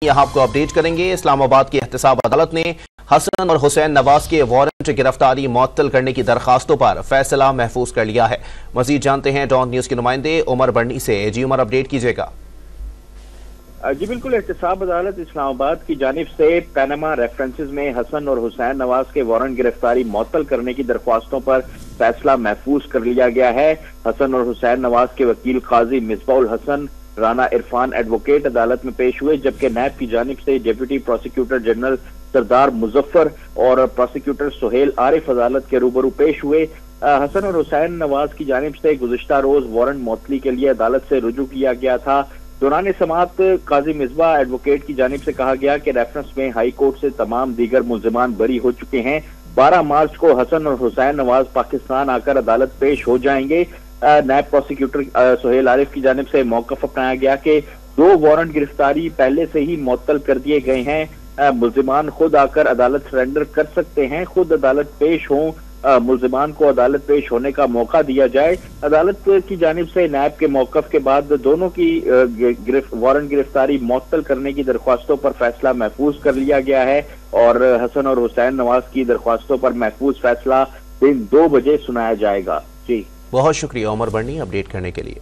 यहाँ आपको अपडेट करेंगे। इस्लामाबाद की एहतसाब अदालत ने हसन और हुसैन नवाज के वारंट गिरफ्तारी मुअत्तल करने की दरखास्तों पर फैसला महफूज कर लिया है। मजीद जानते हैं डॉन न्यूज के नुमाइंदे उमर बर्नी से। जी उमर, अपडेट कीजिएगा। जी बिल्कुल, एहतसाब अदालत इस्लामाबाद की जानिब से पैनामा रेफरेंसेस में हसन और हुसैन नवाज के वारंट गिरफ्तारी मुअत्तल करने की दरख्वास्तों पर फैसला महफूज कर लिया गया है। हसन और हुसैन नवाज के वकील काजी मिसबाउल हसन, राना इरफान एडवोकेट अदालत में पेश हुए, जबकि नैब की जानिब से डिप्टी प्रोसिक्यूटर जनरल सरदार मुजफ्फर और प्रोसिक्यूटर सुहेल आरिफ अदालत के रूबरू पेश हुए। हसन और हुसैन नवाज की जानिब से गुज़िश्ता रोज वारंट मुअत्तली के लिए अदालत से रुजू किया गया था। दौरान समाअत काजी मिसबाह एडवोकेट की जानिब से कहा गया कि रेफरेंस में हाई कोर्ट से तमाम दीगर मुल्जिमान बरी हो चुके हैं। 12 मार्च को हसन और हुसैन नवाज पाकिस्तान आकर अदालत पेश हो जाएंगे। नायब प्रोसिक्यूटर सुहेल आरिफ की जानिब से मौक़िफ़ अपनाया गया कि 2 वारंट गिरफ्तारी पहले से ही मुअत्तल कर दिए गए हैं। मुल्जिमान खुद आकर अदालत सरेंडर कर सकते हैं, खुद अदालत पेश हों, मुल्जिमान को अदालत पेश होने का मौका दिया जाए। अदालत की जानिब से नायब के मौक़िफ़ के बाद दोनों की वारंट गिरफ्तारी मुअत्तल करने की दरख्वास्तों पर फैसला महफूज कर लिया गया है और हसन और हुसैन नवाज की दरख्वास्तों पर महफूज फैसला दिन 2 बजे सुनाया जाएगा। जी बहुत शुक्रिया उमर बर्नी अपडेट करने के लिए।